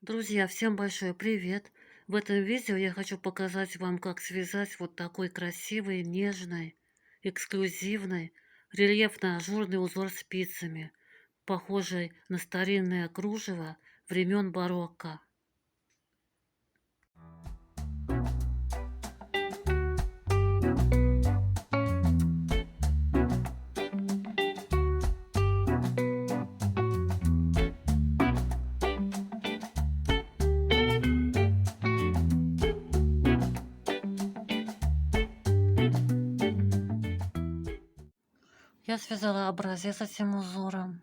Друзья, всем большой привет! В этом видео я хочу показать вам, как связать вот такой красивый, нежный, эксклюзивный, рельефно-ажурный узор спицами, похожий на старинное кружево времен барокко. Я связала образец этим узором.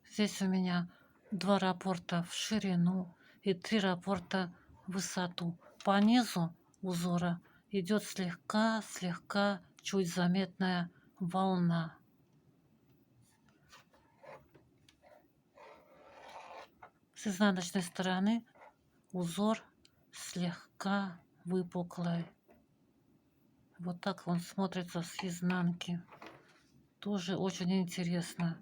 Здесь у меня 2 раппорта в ширину и 3 раппорта в высоту. По низу узора идет слегка, чуть заметная волна. С изнаночной стороны узор слегка выпуклый. Вот так он смотрится с изнанки. Тоже очень интересно.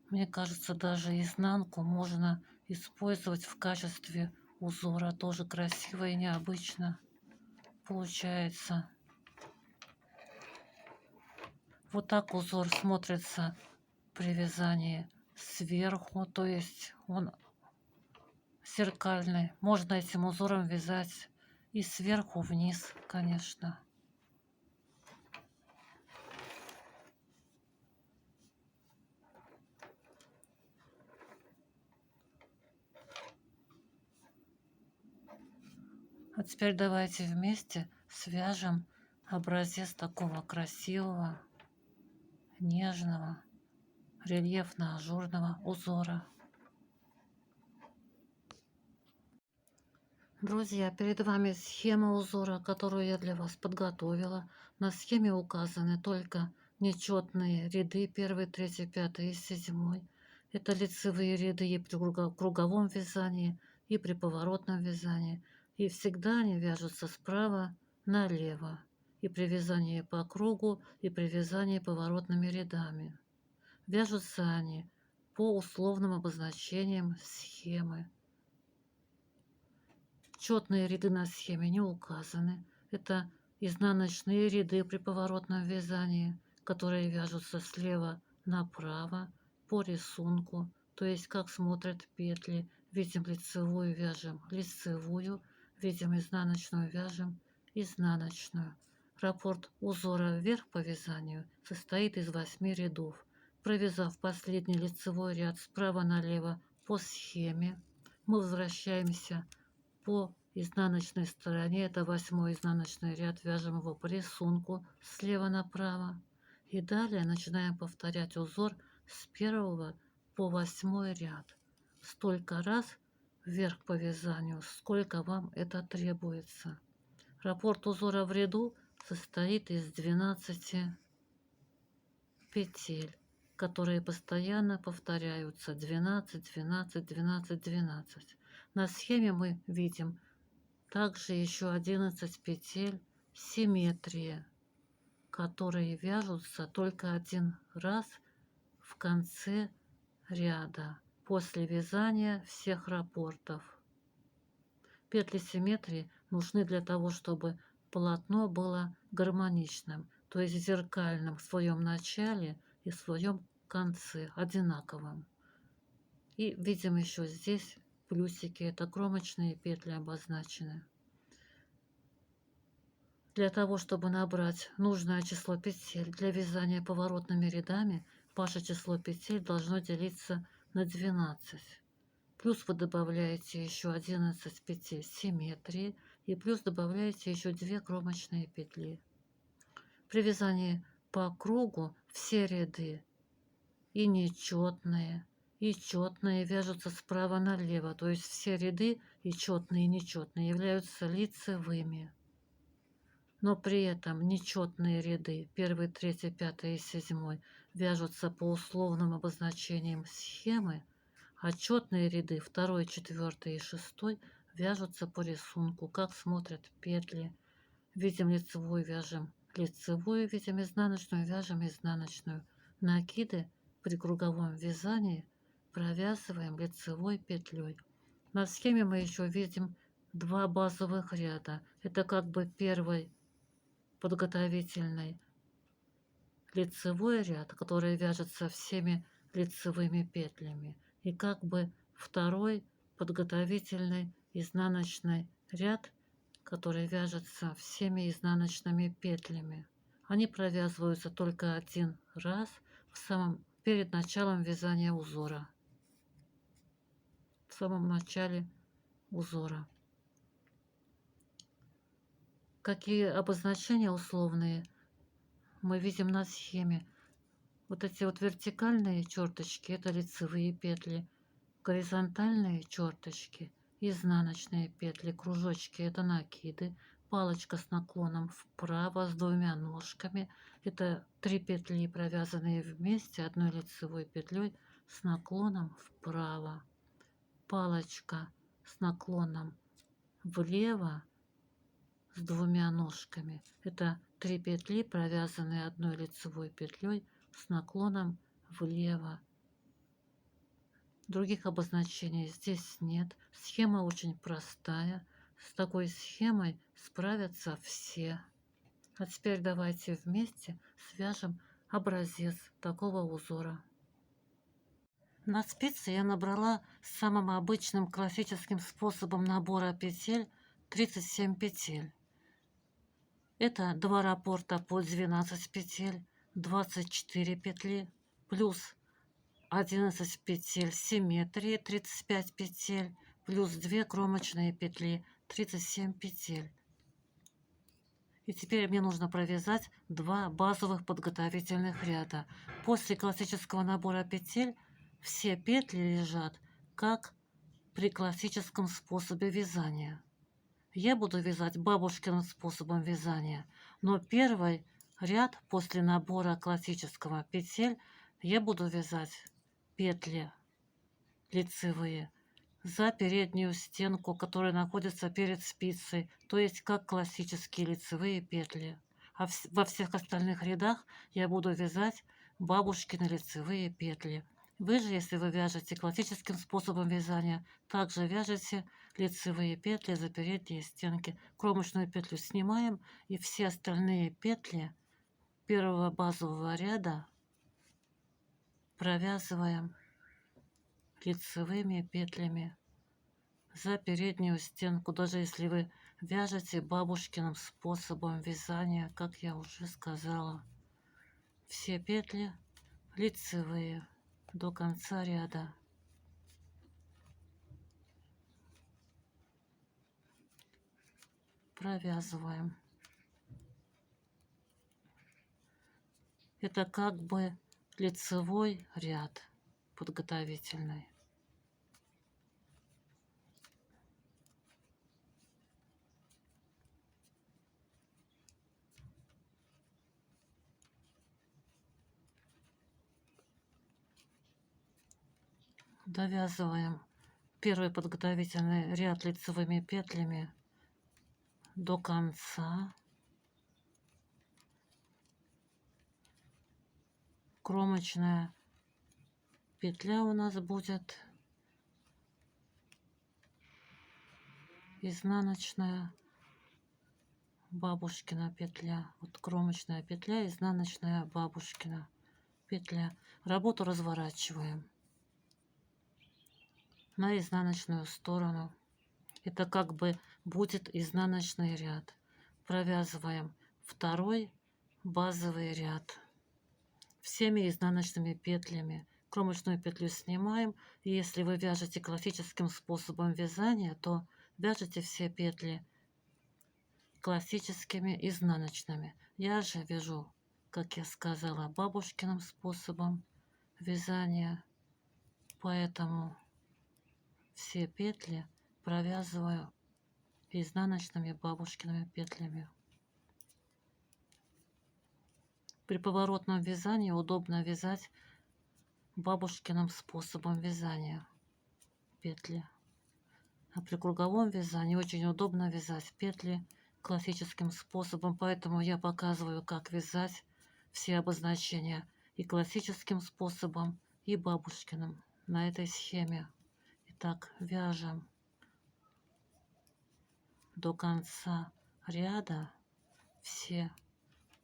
Мне кажется, даже изнанку можно использовать в качестве узора. Тоже красиво и необычно получается. Вот так узор смотрится при вязании сверху, то есть он зеркальный. Можно этим узором вязать и сверху вниз, конечно. А теперь давайте вместе свяжем образец такого красивого, нежного, рельефно-ажурного узора. Друзья, перед вами схема узора, которую я для вас подготовила. На схеме указаны только нечетные ряды 1, 3, 5 и 7. Это лицевые ряды и при круговом вязании, и при поворотном вязании. И всегда они вяжутся справа налево. И при вязании по кругу, и при вязании поворотными рядами. Вяжутся они по условным обозначениям схемы. Четные ряды на схеме не указаны. Это изнаночные ряды при поворотном вязании, которые вяжутся слева направо по рисунку, то есть как смотрят петли. Видим лицевую, вяжем лицевую, видим изнаночную, вяжем изнаночную. Раппорт узора вверх по вязанию состоит из 8 рядов. Провязав последний лицевой ряд справа налево по схеме, мы возвращаемся по изнаночной стороне, это 8 изнаночный ряд, вяжем его по рисунку слева направо. И далее начинаем повторять узор с 1 по 8 ряд. Столько раз вверх по вязанию, сколько вам это требуется. Раппорт узора в ряду состоит из 12 петель, которые постоянно повторяются. 12, 12, 12, 12. На схеме мы видим также еще 11 петель симметрии, которые вяжутся только один раз в конце ряда после вязания всех раппортов. Петли симметрии нужны для того, чтобы полотно было гармоничным, то есть зеркальным в своем начале и в своем конце, одинаковым. И видим еще здесь плюсики, это кромочные петли обозначены. Для того, чтобы набрать нужное число петель для вязания поворотными рядами, ваше число петель должно делиться на 12. Плюс вы добавляете еще 11 петель симметрии и плюс добавляете еще 2 кромочные петли. При вязании по кругу все ряды и нечетные, и четные вяжутся справа налево, то есть все ряды и четные, и нечетные являются лицевыми. Но при этом нечетные ряды 1, 3, 5 и 7 вяжутся по условным обозначениям схемы, а четные ряды 2, 4 и 6 вяжутся по рисунку, как смотрят петли. Видим лицевую, вяжем лицевую, видим изнаночную, вяжем изнаночную. Накиды при круговом вязании провязываем лицевой петлей. На схеме мы еще видим два базовых ряда. Это как бы первый подготовительный лицевой ряд, который вяжется всеми лицевыми петлями. И как бы второй подготовительный изнаночный ряд, который вяжется всеми изнаночными петлями. Они провязываются только один раз перед началом вязания узора. В самом начале узора. Какие обозначения условные мы видим на схеме. Вот эти вот вертикальные черточки — это лицевые петли, горизонтальные черточки — изнаночные петли, кружочки — это накиды, палочка с наклоном вправо с двумя ножками — это 3 петли, провязанные вместе одной лицевой петлей с наклоном вправо, палочка с наклоном влево с двумя ножками — это 3 петли, провязанные одной лицевой петлей с наклоном влево. Других обозначений здесь нет. Схема очень простая. С такой схемой справятся все. А теперь давайте вместе свяжем образец такого узора. На спице я набрала самым обычным классическим способом набора петель 37 петель. Это 2 раппорта по 12 петель, 24 петли, плюс 11 петель симметрии, 35 петель, плюс 2 кромочные петли, 37 петель. И теперь мне нужно провязать 2 базовых подготовительных ряда. После классического набора петель все петли лежат, как при классическом способе вязания. Я буду вязать бабушкиным способом вязания, но первый ряд после набора классического петель я буду вязать петли лицевые за переднюю стенку, которая находится перед спицей, то есть как классические лицевые петли. А во всех остальных рядах я буду вязать бабушкины лицевые петли. Вы же, если вы вяжете классическим способом вязания, также вяжете лицевые петли за передние стенки. Кромочную петлю снимаем, и все остальные петли первого базового ряда провязываем лицевыми петлями за переднюю стенку, даже если вы вяжете бабушкиным способом вязания, как я уже сказала. Все петли лицевые до конца ряда. Провязываем. Это как бы лицевой ряд подготовительный. Довязываем первый подготовительный ряд лицевыми петлями до конца. Кромочная петля у нас будет изнаночная, бабушкина петля. Вот кромочная петля, изнаночная, бабушкина петля. Работу разворачиваем на изнаночную сторону. Это как бы будет изнаночный ряд. Провязываем второй базовый ряд всеми изнаночными петлями. Кромочную петлю снимаем. И если вы вяжете классическим способом вязания, то вяжете все петли классическими изнаночными. Я же вяжу, как я сказала, бабушкиным способом вязания, поэтому все петли провязываю изнаночными бабушкиными петлями. При поворотном вязании удобно вязать бабушкиным способом вязания петли. А при круговом вязании очень удобно вязать петли классическим способом, поэтому я показываю, как вязать все обозначения и классическим способом, и бабушкиным на этой схеме. Итак, вяжем до конца ряда все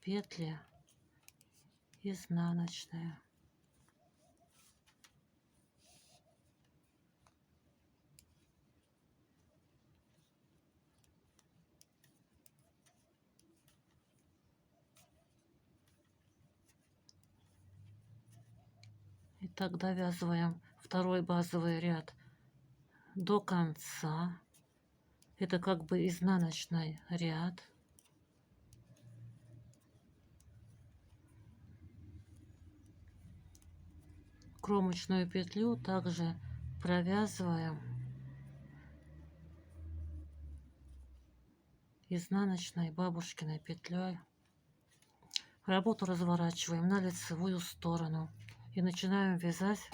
петли изнаночные. Итак, довязываем второй базовый ряд до конца. Это как бы изнаночный ряд. Кромочную петлю также провязываем изнаночной бабушкиной петлей. Работу разворачиваем на лицевую сторону и начинаем вязать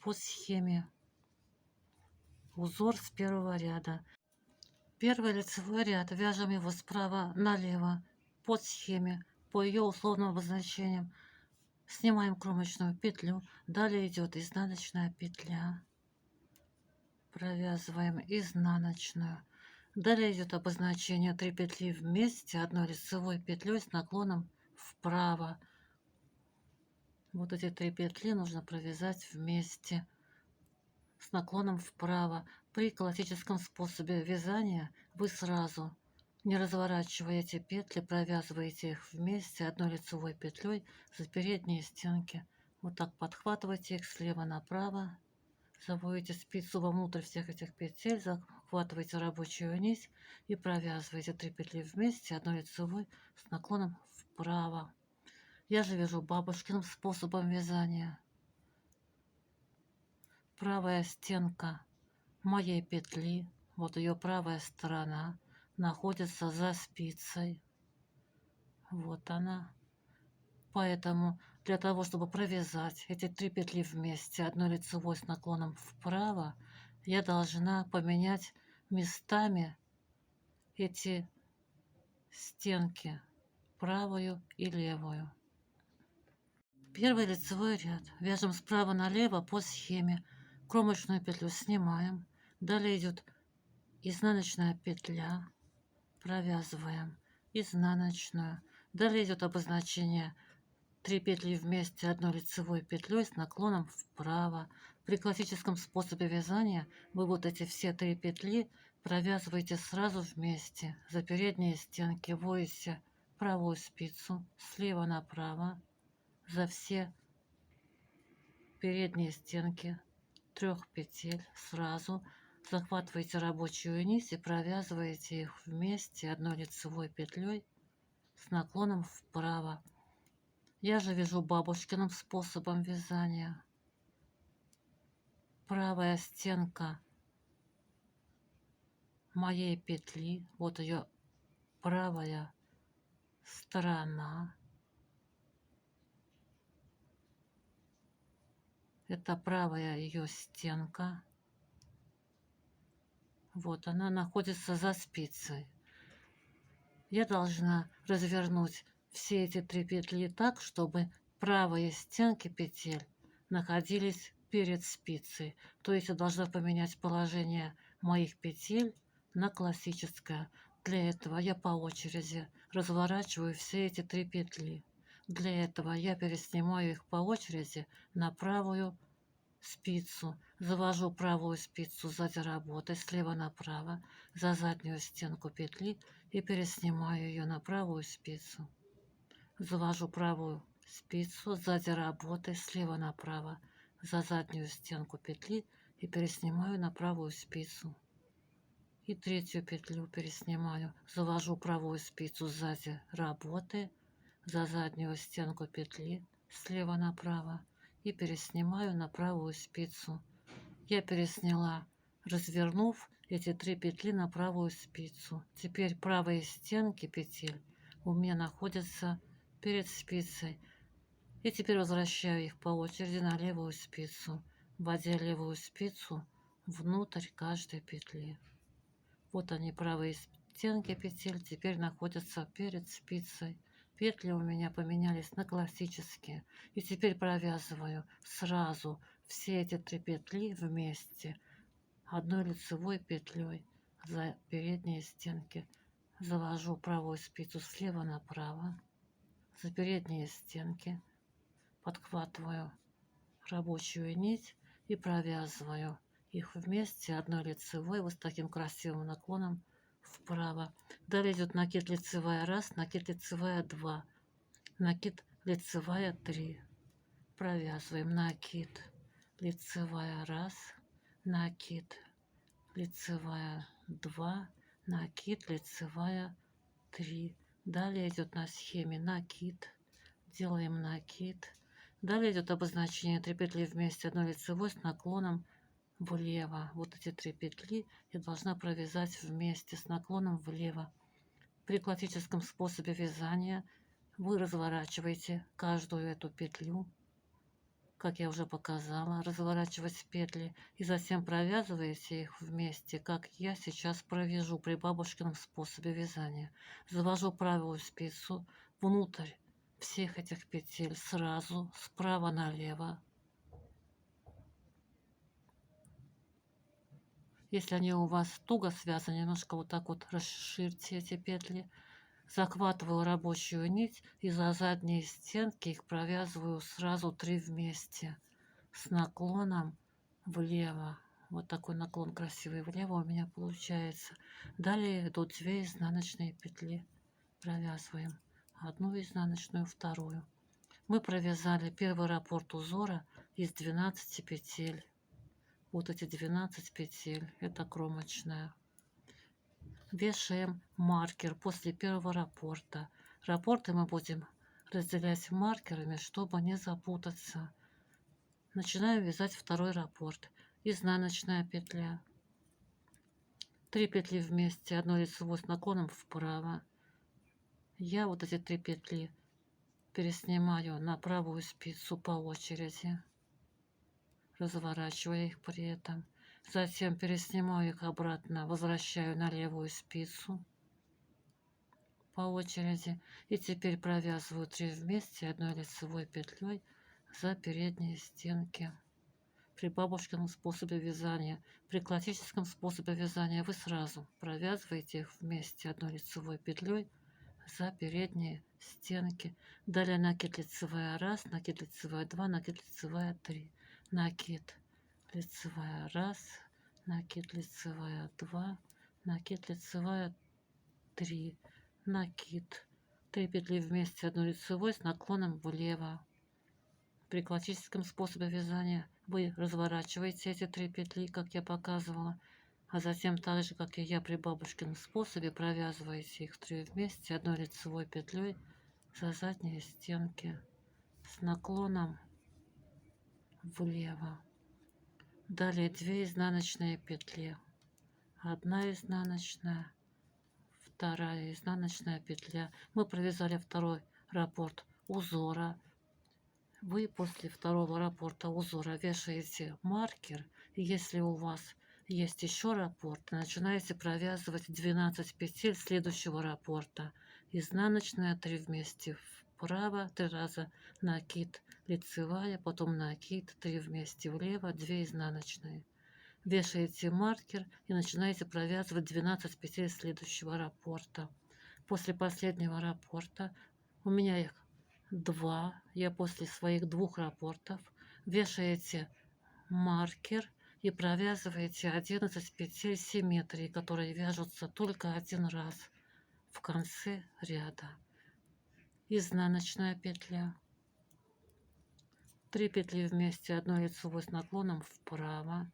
по схеме узор с первого ряда. Первый лицевой ряд вяжем его справа налево по схеме, по ее условным обозначениям. Снимаем кромочную петлю. Далее идет изнаночная петля. Провязываем изнаночную. Далее идет обозначение 3 петли вместе одной лицевой петлей с наклоном вправо. Вот эти 3 петли нужно провязать вместе с наклоном вправо. При классическом способе вязания вы сразу, не разворачивая эти петли, провязываете их вместе одной лицевой петлей за передние стенки. Вот так подхватываете их слева направо, заводите спицу вовнутрь всех этих петель, захватываете рабочую нить и провязываете 3 петли вместе одной лицевой с наклоном вправо. Я же вяжу бабушкиным способом вязания. Правая стенка моей петли, вот ее правая сторона, находится за спицей. Вот она. Поэтому для того, чтобы провязать эти 3 петли вместе одной лицевой с наклоном вправо, я должна поменять местами эти стенки, правую и левую. Первый лицевой ряд вяжем справа налево по схеме. Кромочную петлю снимаем. Далее идет изнаночная петля. Провязываем изнаночную. Далее идет обозначение 3 петли вместе одной лицевой петлей с наклоном вправо. При классическом способе вязания вы вот эти все 3 петли провязываете сразу вместе за передние стенки. Вводите правую спицу слева направо за все передние стенки 3 петель сразу. Захватываете рабочую нить и провязываете их вместе одной лицевой петлей с наклоном вправо. Я же вяжу бабушкиным способом вязания. Правая стенка моей петли, вот ее правая сторона. Это правая ее стенка. Вот она находится за спицей. Я должна развернуть все эти 3 петли так, чтобы правые стенки петель находились перед спицей. То есть я должна поменять положение моих петель на классическое. Для этого я по очереди разворачиваю все эти 3 петли. Для этого я переснимаю их по очереди на правую спицу. Завожу правую спицу сзади работы слева направо за заднюю стенку петли и переснимаю ее на правую спицу. Завожу правую спицу сзади работы слева направо за заднюю стенку петли и переснимаю на правую спицу. И третью петлю переснимаю. Завожу правую спицу сзади работы за заднюю стенку петли слева направо и переснимаю на правую спицу. Я пересняла, развернув эти 3 петли на правую спицу. Теперь правые стенки петель у меня находятся перед спицей. И теперь возвращаю их по очереди на левую спицу, вводя левую спицу внутрь каждой петли. Вот они, правые стенки петель, теперь находятся перед спицей. Петли у меня поменялись на классические. И теперь провязываю сразу все эти 3 петли вместе одной лицевой петлей за передние стенки. Завожу правую спицу слева направо за передние стенки, подхватываю рабочую нить и провязываю их вместе одной лицевой вот с таким красивым наклоном вправо. Далее идет накид лицевая 1, накид лицевая 2, накид лицевая 3. Провязываем накид лицевая 1, накид лицевая 2, накид лицевая 3. Далее идет на схеме накид, делаем накид. Далее идет обозначение 3 петли вместе одной лицевой с наклоном влево. Вот эти 3 петли я должна провязать вместе с наклоном влево. При классическом способе вязания вы разворачиваете каждую эту петлю, как я уже показала, разворачивать петли и затем провязываете их вместе, как я сейчас провяжу при бабушкином способе вязания. Завожу правую спицу внутрь всех этих петель сразу, справа налево. Если они у вас туго связаны, немножко вот так вот расширьте эти петли. Захватываю рабочую нить и за задние стенки их провязываю сразу 3 вместе с наклоном влево. Вот такой наклон красивый влево у меня получается. Далее идут 2 изнаночные петли. Провязываем одну изнаночную, вторую. Мы провязали первый раппорт узора из 12 петель. Вот эти 12 петель, это кромочная. Вешаем маркер после первого раппорта. Раппорты мы будем разделять маркерами, чтобы не запутаться. Начинаем вязать второй раппорт. Изнаночная петля. 3 петли вместе, одной лицевой с наклоном вправо. Я вот эти 3 петли переснимаю на правую спицу по очереди, разворачивая их при этом. Затем переснимаю их обратно, возвращаю на левую спицу по очереди. И теперь провязываю 3 вместе одной лицевой петлей за передние стенки. При бабушкином способе вязания. При классическом способе вязания вы сразу провязываете их вместе одной лицевой петлей за передние стенки. Далее накид лицевая 1, накид лицевая 2, накид лицевая 3. Накид лицевая 1, накид лицевая 2, накид лицевая 3. Накид. 3 петли вместе одной лицевой с наклоном влево. При классическом способе вязания вы разворачиваете эти 3 петли, как я показывала, а затем так же, как и я при бабушкином способе, провязываете их 3 вместе одной лицевой петлей за задние стенки с наклоном влево. Далее 2 изнаночные петли. 1 изнаночная, 2 изнаночная петля. Мы провязали второй раппорт узора. Вы после второго раппорта узора вешаете маркер, и если у вас есть еще раппорт, начинаете провязывать 12 петель следующего раппорта. Изнаночная 3 вместе вправо, 3 раза накид лицевая, потом накид 3 вместе влево, 2 изнаночные. Вешаете маркер и начинаете провязывать 12 петель следующего раппорта. После последнего раппорта у меня их 2. Я после своих 2 раппортов вешаете маркер и провязываете 11 петель симметрии, которые вяжутся только один раз в конце ряда. Изнаночная петля. 3 петли вместе одной лицевой с наклоном вправо.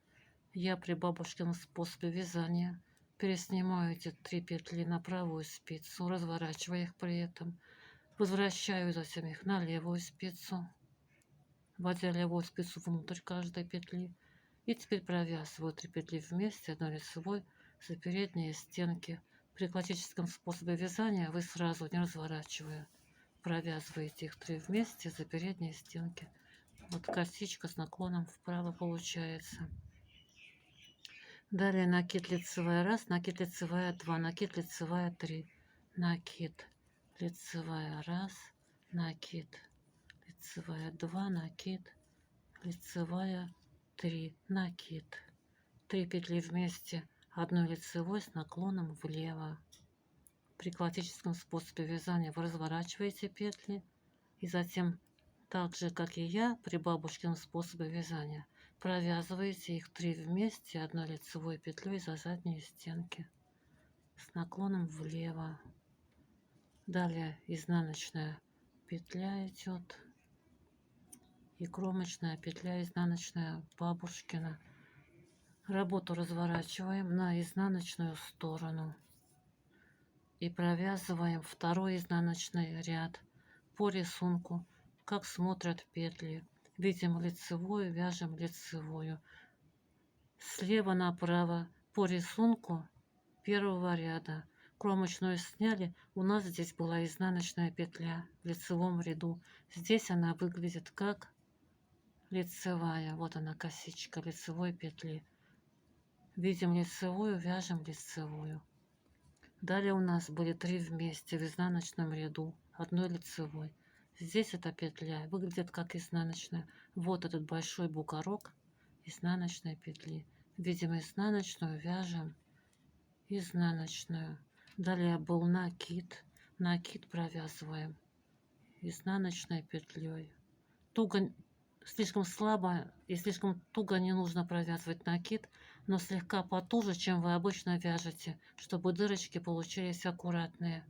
Я при бабушкином способе вязания переснимаю эти 3 петли на правую спицу, разворачивая их при этом. Возвращаю затем их на левую спицу, вводя левую спицу внутрь каждой петли. И теперь провязываю 3 петли вместе одной лицевой за передние стенки. При классическом способе вязания вы сразу, не разворачивая, провязываете их 3 вместе за передние стенки. Вот косичка с наклоном вправо получается. Далее накид лицевая 1, накид лицевая 2, накид лицевая 3, накид лицевая 1, накид, лицевая 2, накид, лицевая 3, накид. 3 петли вместе одной лицевой с наклоном влево. При классическом способе вязания вы разворачиваете петли и затем, так же как и я, при бабушкином способе вязания, провязываете их 3 вместе одной лицевой петлей за задние стенки с наклоном влево. Далее изнаночная петля идет и кромочная петля изнаночная бабушкина. Работу разворачиваем на изнаночную сторону и провязываем второй изнаночный ряд по рисунку, как смотрят петли. Видим лицевую, вяжем лицевую. Слева направо по рисунку первого ряда. Кромочную сняли, у нас здесь была изнаночная петля в лицевом ряду. Здесь она выглядит как лицевая. Вот она, косичка лицевой петли. Видим лицевую, вяжем лицевую. Далее у нас были 3 вместе в изнаночном ряду, одной лицевой. Здесь эта петля выглядит как изнаночная. Вот этот большой бугорок изнаночной петли. Видим изнаночную, вяжем изнаночную. Далее был накид. Накид провязываем изнаночной петлей. Туго, слишком слабо и слишком туго не нужно провязывать накид, но слегка потуже, чем вы обычно вяжете, чтобы дырочки получились аккуратные.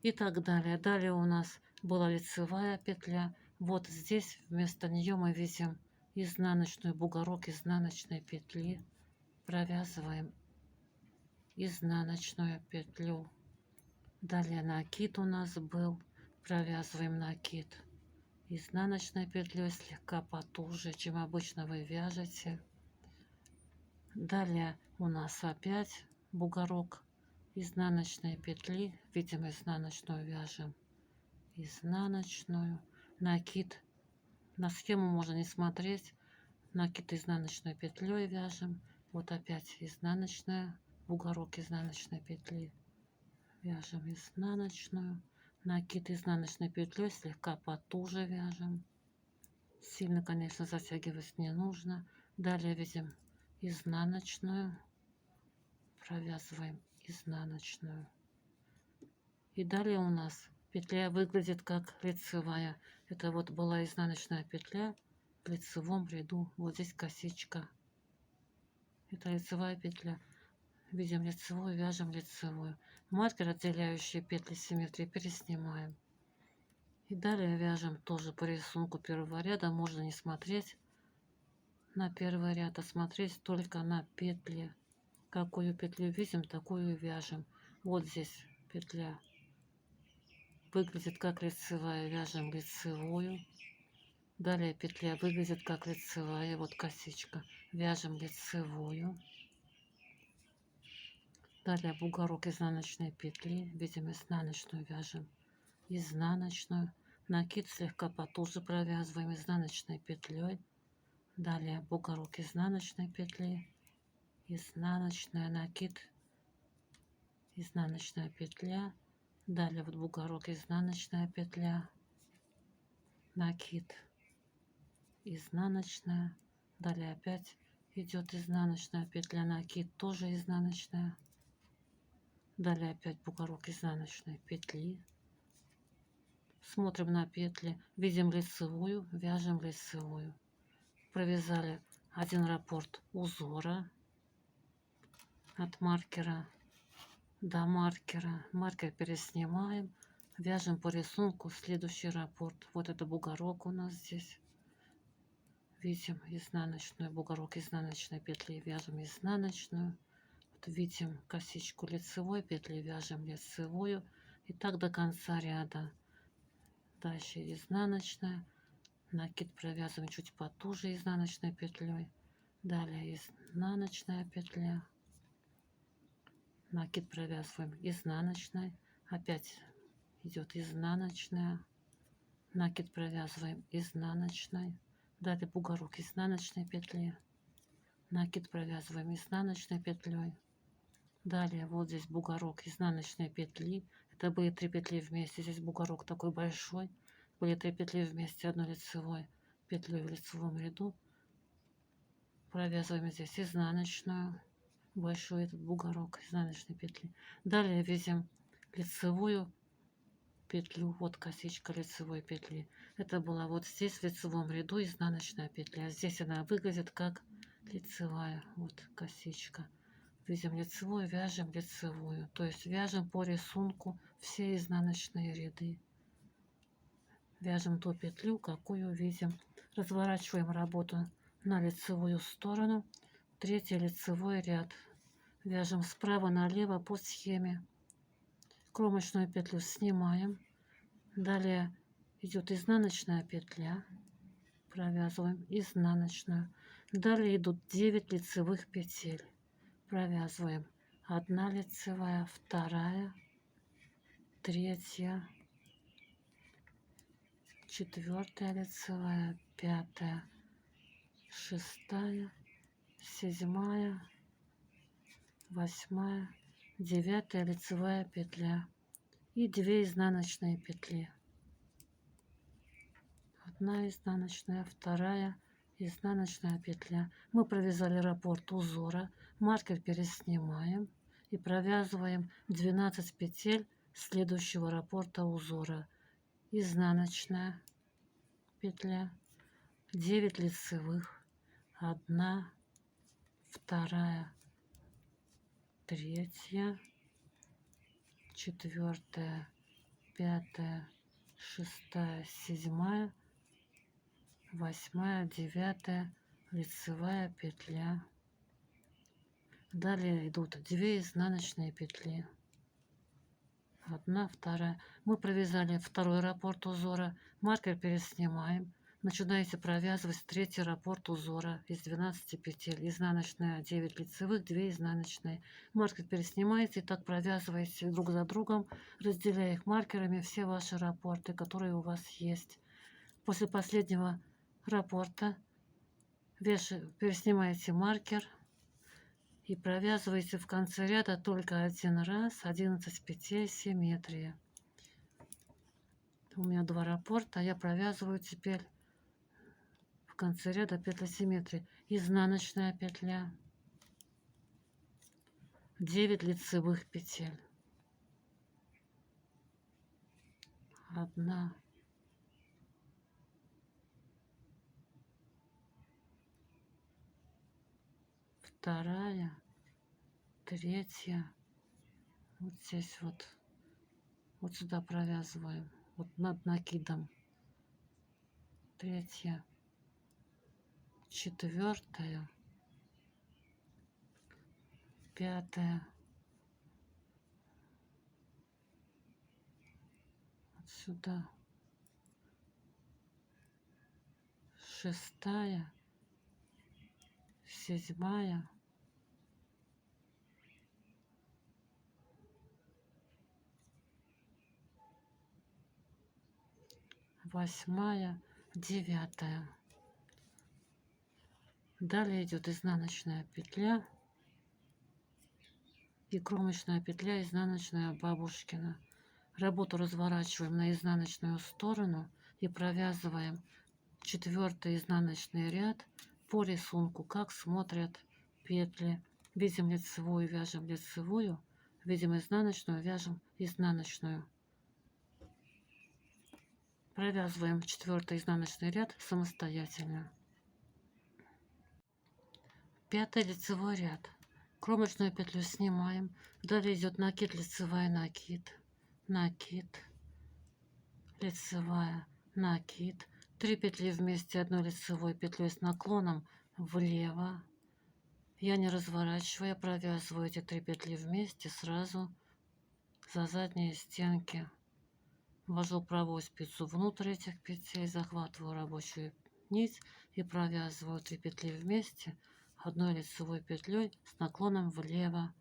И так далее. Далее у нас была лицевая петля. Вот здесь вместо нее мы видим изнаночную, бугорок изнаночной петли. Провязываем изнаночную петлю. Далее накид у нас был. Провязываем накид изнаночной петлей слегка потуже, чем обычно вы вяжете. Далее у нас опять бугорок изнаночной петли. Видим изнаночную, вяжем изнаночную. Накид. На схему можно не смотреть. Накид изнаночной петлей вяжем. Вот опять изнаночная, бугорок изнаночной петли. Вяжем изнаночную. Накид изнаночной петлей слегка потуже вяжем. Сильно, конечно, затягивать не нужно. Далее видим изнаночную. Провязываем изнаночную. И далее у нас петля выглядит как лицевая. Это вот была изнаночная петля в лицевом ряду. Вот здесь косичка. Это лицевая петля. Видим лицевую, вяжем лицевую. Маркер, отделяющий петли симметрии, переснимаем. И далее вяжем тоже по рисунку первого ряда. Можно не смотреть на первый ряд, а смотреть только на петли. Какую петлю видим, такую вяжем. Вот здесь петля выглядит как лицевая, вяжем лицевую. Далее петля выглядит как лицевая, вот косичка, вяжем лицевую. Далее бугорок изнаночной петли, видим изнаночную, вяжем изнаночную. Накид слегка потуже провязываем изнаночной петлей. Далее бугорок изнаночной петли, изнаночная, накид, изнаночная петля. Далее вот бугорок изнаночная петля, накид, изнаночная. Далее опять идет изнаночная петля, накид, тоже изнаночная. Далее опять бугорок изнаночной петли. Смотрим на петли, видим лицевую, вяжем лицевую. Провязали один раппорт узора от маркера до маркера. Маркер переснимаем, вяжем по рисунку следующий раппорт. Вот это бугорок у нас здесь. Видим изнаночную, бугорок изнаночной петли, вяжем изнаночную. Вот видим косичку лицевой петли, вяжем лицевую. И так до конца ряда. Дальше изнаночная. Накид провязываем чуть потуже изнаночной петлей. Далее изнаночная петля. Накид провязываем изнаночной. Опять идет изнаночная. Накид провязываем изнаночной. Далее бугорок изнаночной петли. Накид провязываем изнаночной петлей. Далее вот здесь бугорок изнаночной петли. Это были 3 петли вместе. Здесь бугорок такой большой. Были 3 петли вместе, 1 лицевой петлей в лицевом ряду. Провязываем здесь изнаночную, большой этот бугорок изнаночной петли. Далее вяжем лицевую петлю, вот косичка лицевой петли. Это была вот здесь в лицевом ряду изнаночная петля. Здесь она выглядит как лицевая, вот косичка. Вяжем лицевую, вяжем лицевую, то есть вяжем по рисунку все изнаночные ряды. Вяжем ту петлю, какую видим. Разворачиваем работу на лицевую сторону. 3-й лицевой ряд. Вяжем справа налево по схеме. Кромочную петлю снимаем. Далее идет изнаночная петля. Провязываем изнаночную. Далее идут 9 лицевых петель. Провязываем 1 лицевая, 2, 3, 4 лицевая, 5, 6, 7, 8, 9 лицевая петля и 2 изнаночные петли. 1 изнаночная, 2 изнаночная петля. Мы провязали раппорт узора. Маркер переснимаем и провязываем 12 петель следующего раппорта узора. Изнаночная петля, 9 лицевых, 1, 2, 3, 4, 5, 6, 7, 8, 9 лицевая петля. Далее идут 2 изнаночные петли. 1, 2. Мы провязали 2-й раппорт узора. Маркер переснимаем. Начинаете провязывать 3-й раппорт узора из 12 петель. Изнаночная 9 лицевых, 2 изнаночные. Маркер переснимаете и так провязываете друг за другом, разделяя их маркерами все ваши раппорты, которые у вас есть. После последнего раппорта переснимаете маркер и провязываете в конце ряда только 1 раз 11 петель симметрии. У меня 2 раппорта, я провязываю теперь в конце ряда петля симметрии. Изнаночная петля, 9 лицевых петель, 1, 2, 3, вот здесь вот сюда провязываем, вот над накидом, 3, 4, 5, вот сюда, 6, 7, 8, 9. Далее идет изнаночная петля и кромочная петля изнаночная бабушкина. Работу разворачиваем на изнаночную сторону и провязываем 4-й изнаночный ряд по рисунку, как смотрят петли. Видим лицевую, вяжем лицевую, видим изнаночную, вяжем изнаночную. Провязываем 4-й изнаночный ряд самостоятельно. 5-й лицевой ряд. Кромочную петлю снимаем. Далее идет накид, лицевая, накид, накид, лицевая, накид. 3 петли вместе 1 лицевой петлей с наклоном влево. Я не разворачиваю, я провязываю эти 3 петли вместе сразу за задние стенки. Ввожу правую спицу внутрь этих петель, захватываю рабочую нить и провязываю 3 петли вместе 1 лицевой петлей с наклоном влево.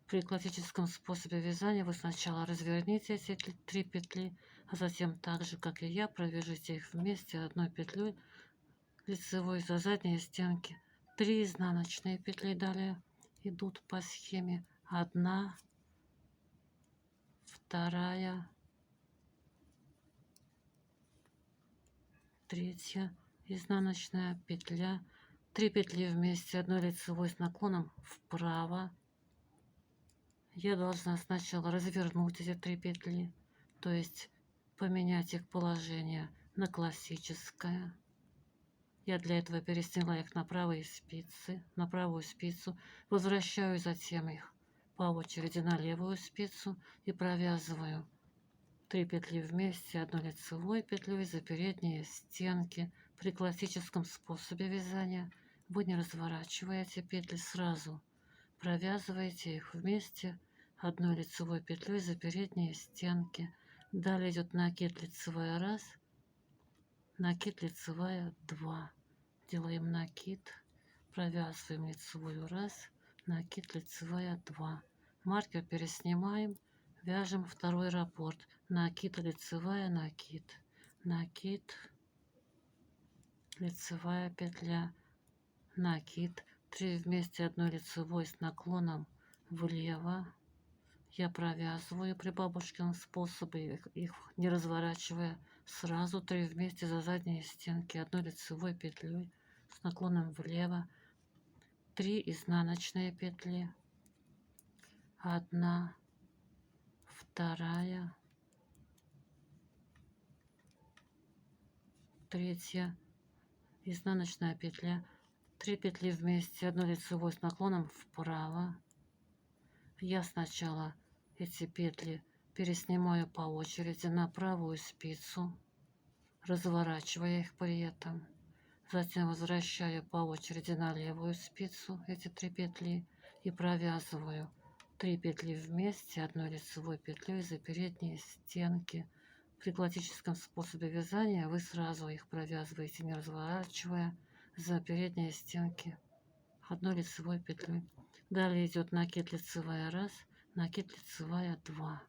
При классическом способе вязания вы сначала разверните эти 3 петли, а затем так же, как и я, провяжите их вместе 1 петлей лицевой за задние стенки. 3 изнаночные петли далее идут по схеме. 1, вторая, третья, изнаночная петля, 3 петли вместе, одной лицевой с наклоном вправо. Я должна сначала развернуть эти 3 петли, то есть поменять их положение на классическое. Я для этого пересняла их на правые спицы, на правую спицу, возвращаю затем их по очереди на левую спицу и провязываю 3 петли вместе, одной лицевой петлей за передние стенки. При классическом способе вязания вы не разворачиваете петли сразу, провязываете их вместе одной лицевой петлей за передние стенки. Далее идет накид лицевая 1, накид лицевая 2. Делаем накид, провязываем лицевую 1, накид лицевая 2. Маркер переснимаем, вяжем второй раппорт. Накид лицевая, накид, накид, лицевая петля, накид, 3 вместе одной лицевой с наклоном влево. Я провязываю при бабушкином способе, их не разворачивая, сразу 3 вместе за задние стенки одной лицевой петлей с наклоном влево, 3 изнаночные петли, 1, вторая, третья, изнаночная петля, 3 петли вместе, одной лицевой с наклоном вправо. Я сначала эти петли переснимаю по очереди на правую спицу, разворачивая их при этом. Затем возвращаю по очереди на левую спицу эти 3 петли и провязываю 3 петли вместе, одной лицевой петлей за передние стенки. При классическом способе вязания вы сразу их провязываете, не разворачивая, за передние стенки одной лицевой петлей. Далее идет накид лицевая 1, накид лицевая 2,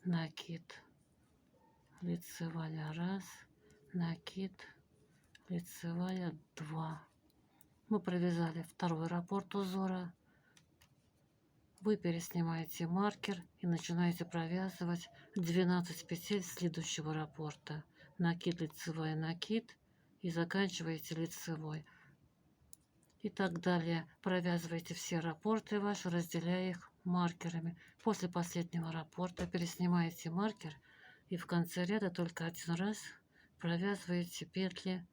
накид лицевая 1, накид лицевая 2. Мы провязали второй раппорт узора. Вы переснимаете маркер и начинаете провязывать 12 петель следующего раппорта. Накид лицевой, накид и заканчиваете лицевой. И так далее. Провязывайте все раппорты ваши, разделяя их маркерами. После последнего раппорта переснимаете маркер и в конце ряда только один раз провязываете петли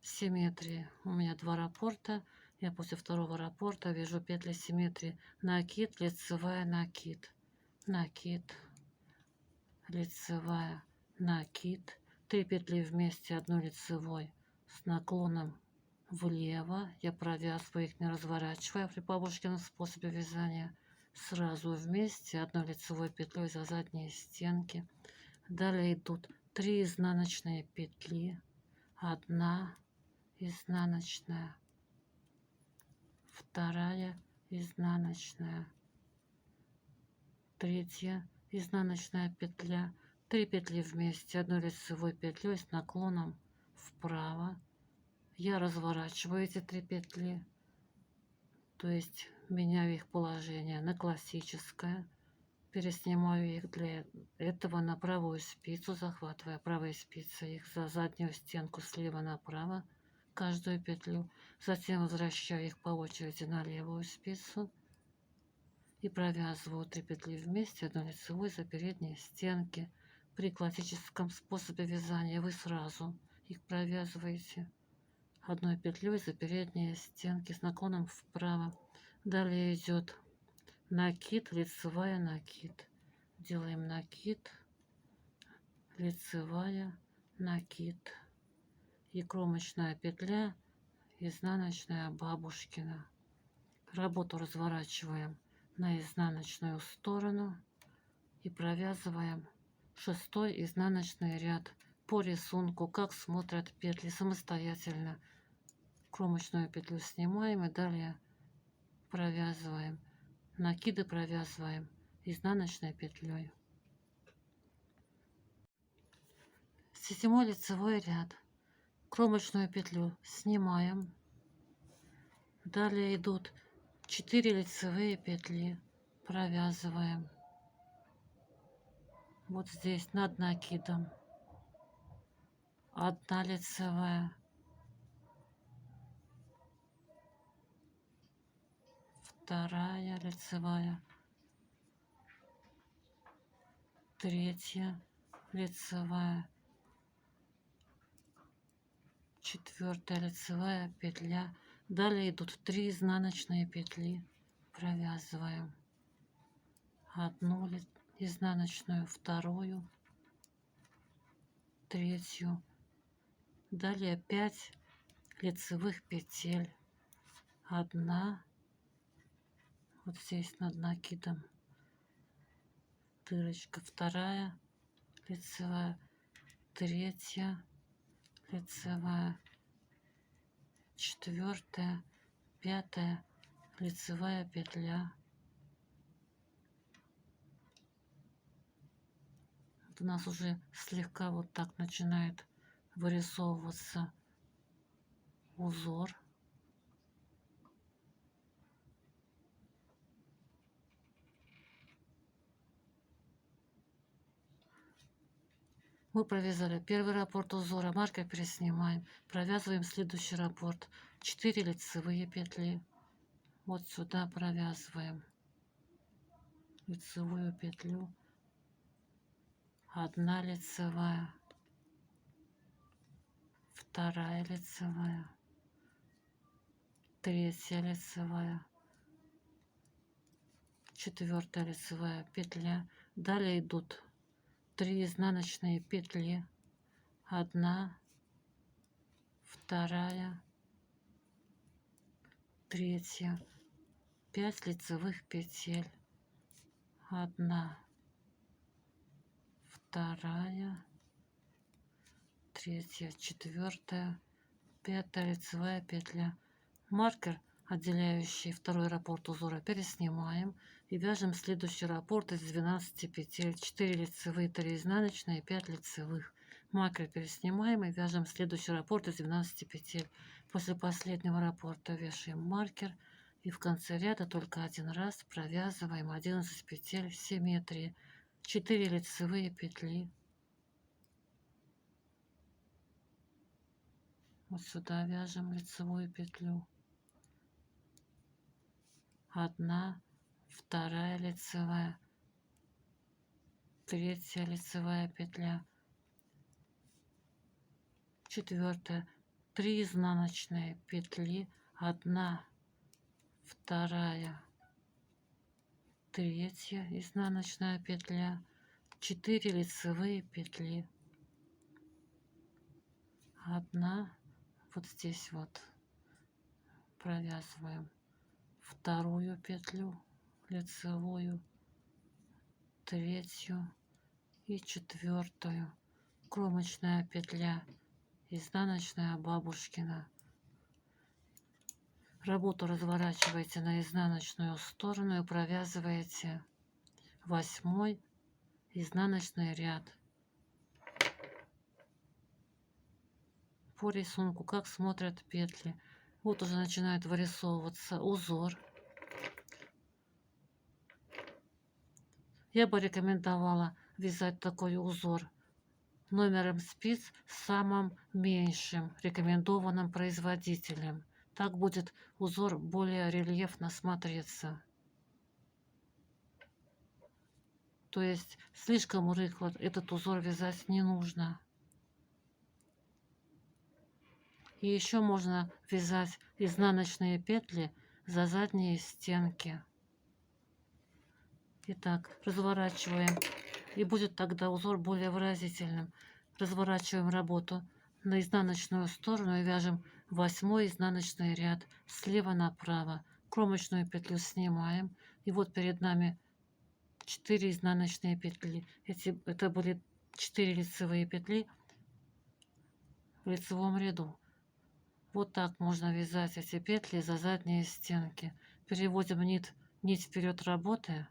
симметрии. У меня 2 раппорта. Я после второго раппорта вяжу петли симметрии. Накид, лицевая, накид, накид, лицевая, накид. 3 петли вместе, одной лицевой с наклоном влево. Я провязываю их, не разворачивая при бабушкином способе вязания. Сразу вместе, одной лицевой петлей за задние стенки. Далее идут 3 изнаночные петли, 1 изнаночная, вторая изнаночная, третья изнаночная петля, 3 петли вместе, одной лицевой петлей с наклоном вправо. Я разворачиваю эти 3 петли, то есть меняю их положение на классическое, переснимаю их для этого на правую спицу, захватывая правой спицей их за заднюю стенку слева направо, каждую петлю, затем возвращаю их по очереди на левую спицу и провязываю 3 петли вместе, одной лицевой за передние стенки. При классическом способе вязания вы сразу их провязываете одной петлей за передние стенки с наклоном вправо. Далее идет накид, лицевая, накид. Делаем накид, лицевая, накид и кромочная петля, изнаночная бабушкина. Работу разворачиваем на изнаночную сторону и провязываем 6-й изнаночный ряд по рисунку, как смотрят петли, самостоятельно. Кромочную петлю снимаем и далее провязываем. Накиды провязываем изнаночной петлей. 7-й лицевой ряд. Кромочную петлю снимаем. Далее идут 4 лицевые петли, провязываем. Вот здесь над накидом 1 лицевая, 2 лицевая, 3 лицевая, 4 лицевая петля. Далее идут 3 изнаночные петли. Провязываем 1 изнаночную, 2, 3. Далее 5 лицевых петель. 1, вот здесь над накидом дырочка, 2 лицевая, 3 лицевая, 4, 5 лицевая петля. Вот у нас уже слегка вот так начинает вырисовываться узор. Мы провязали первый раппорт узора, маркер переснимаем, провязываем следующий раппорт, 4 лицевые петли, вот сюда провязываем лицевую петлю, 1 лицевая, 2 лицевая, 3 лицевая, 4 лицевая петля. Далее идут 3 изнаночные петли, 1, 2, 3, 5 лицевых петель, 1, 2, 3, 4, 5 лицевая петля. Маркер, отделяющий второй раппорт узора, переснимаем и вяжем следующий раппорт из 12 петель, 4 лицевые, 3 изнаночные, 5 лицевых. Маркер переснимаем и вяжем следующий раппорт из 12 петель. После последнего раппорта вешаем маркер и в конце ряда только 1 раз провязываем 11 петель в симметрии, 4 лицевые петли. Вот сюда вяжем лицевую петлю, 1, 2 лицевая, 3 лицевая петля, 4, 3 изнаночные петли, 1, 2, 3 изнаночная петля, 4 лицевые петли, 1, вот здесь вот провязываем 2 петлю лицевую, 3 и 4, кромочная петля, изнаночная бабушкина. Работу разворачиваете на изнаночную сторону и провязываете 8 изнаночный ряд. По рисунку, как смотрят петли. Вот уже начинает вырисовываться узор. Я бы рекомендовала вязать такой узор номером спиц самым меньшим, рекомендованным производителем. Так будет узор более рельефно смотреться. То есть слишком рыхло этот узор вязать не нужно. И еще можно вязать изнаночные петли за задние стенки. Итак, разворачиваем, и будет тогда узор более выразительным. Разворачиваем работу на изнаночную сторону и вяжем 8 изнаночный ряд слева направо. Кромочную петлю снимаем, и вот перед нами 4 изнаночные петли. Это были 4 лицевые петли в лицевом ряду. Вот так можно вязать эти петли за задние стенки. Переводим нить вперед работы.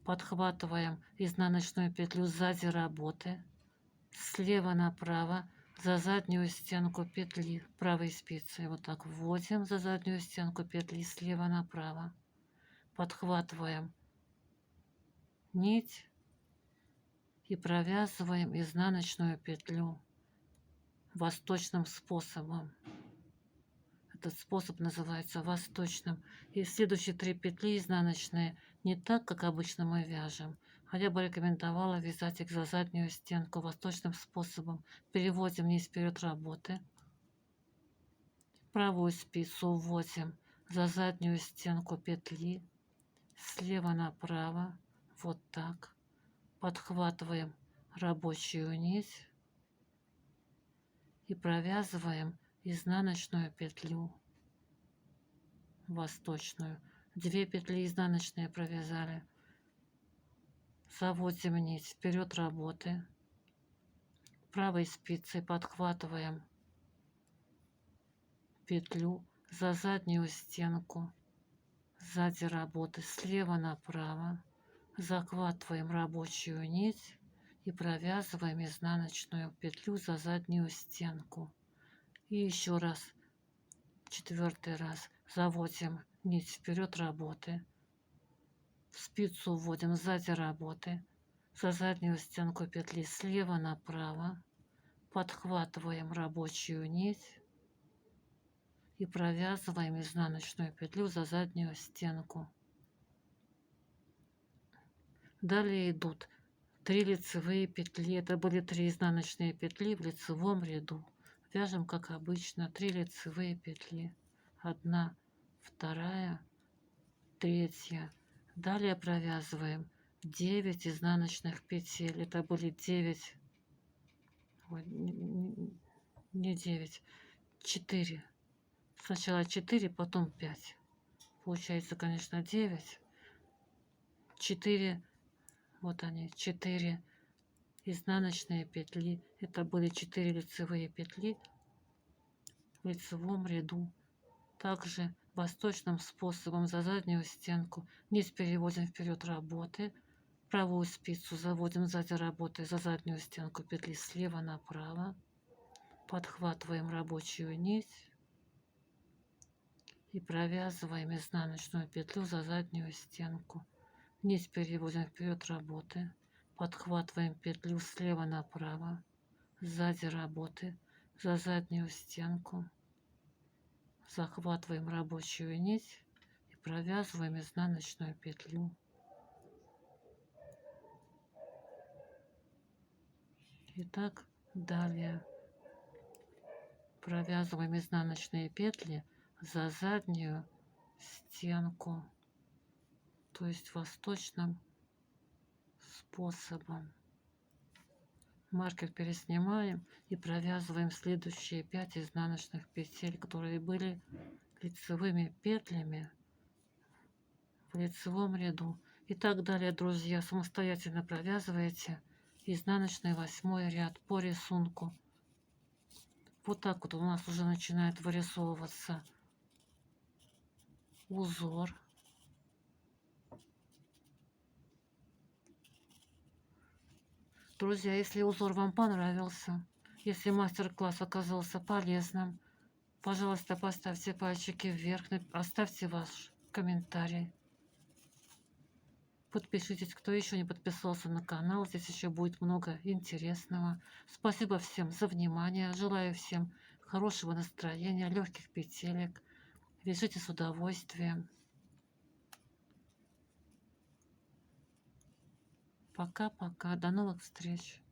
Подхватываем изнаночную петлю сзади работы. Слева направо за заднюю стенку петли правой спицей. Вот так вводим за заднюю стенку петли слева направо. Подхватываем нить и провязываем изнаночную петлю восточным способом. Этот способ называется восточным. И следующие 3 петли изнаночные не так, как обычно мы вяжем, а я бы рекомендовала вязать их за заднюю стенку восточным способом. Переводим низ вперед работы. Правую спицу вводим за заднюю стенку петли, слева направо, вот так. Подхватываем рабочую нить и провязываем изнаночную петлю восточную. 2 петли изнаночные провязали. Заводим нить вперед работы. Правой спицей подхватываем петлю за заднюю стенку, сзади работы, слева направо. Захватываем рабочую нить и провязываем изнаночную петлю за заднюю стенку. И еще раз, 4-й раз, заводим нить вперед работы, спицу вводим сзади работы, за заднюю стенку петли слева направо, подхватываем рабочую нить и провязываем изнаночную петлю за заднюю стенку. Далее идут 3 лицевые петли. Это были 3 изнаночные петли в лицевом ряду. Вяжем, как обычно, 3 лицевые петли. 1, 2, 3. Далее провязываем 9 изнаночных петель. Это были 9, не 9, 4. Сначала 4, потом 5. Получается, конечно, 9. 4, вот они, 4 изнаночные петли. Это были 4 лицевые петли в лицевом ряду. Также восточным способом за заднюю стенку низ переводим вперед работы. Правую спицу заводим сзади работы за заднюю стенку петли слева направо. Подхватываем рабочую нить и провязываем изнаночную петлю за заднюю стенку. Низ переводим вперед работы. Подхватываем петлю слева направо, сзади работы, за заднюю стенку. Захватываем рабочую нить и провязываем изнаночную петлю. Итак, далее провязываем изнаночные петли за заднюю стенку, то есть восточным способом. Маркер переснимаем и провязываем следующие 5 изнаночных петель, которые были лицевыми петлями в лицевом ряду. И так далее, друзья, самостоятельно провязываете изнаночный 8 ряд по рисунку. Вот так вот у нас уже начинает вырисовываться узор. Друзья, если узор вам понравился, если мастер-класс оказался полезным, пожалуйста, поставьте пальчики вверх, оставьте ваш комментарий. Подпишитесь, кто еще не подписался на канал, здесь еще будет много интересного. Спасибо всем за внимание, желаю всем хорошего настроения, легких петелек. Вяжите с удовольствием. Пока-пока, до новых встреч.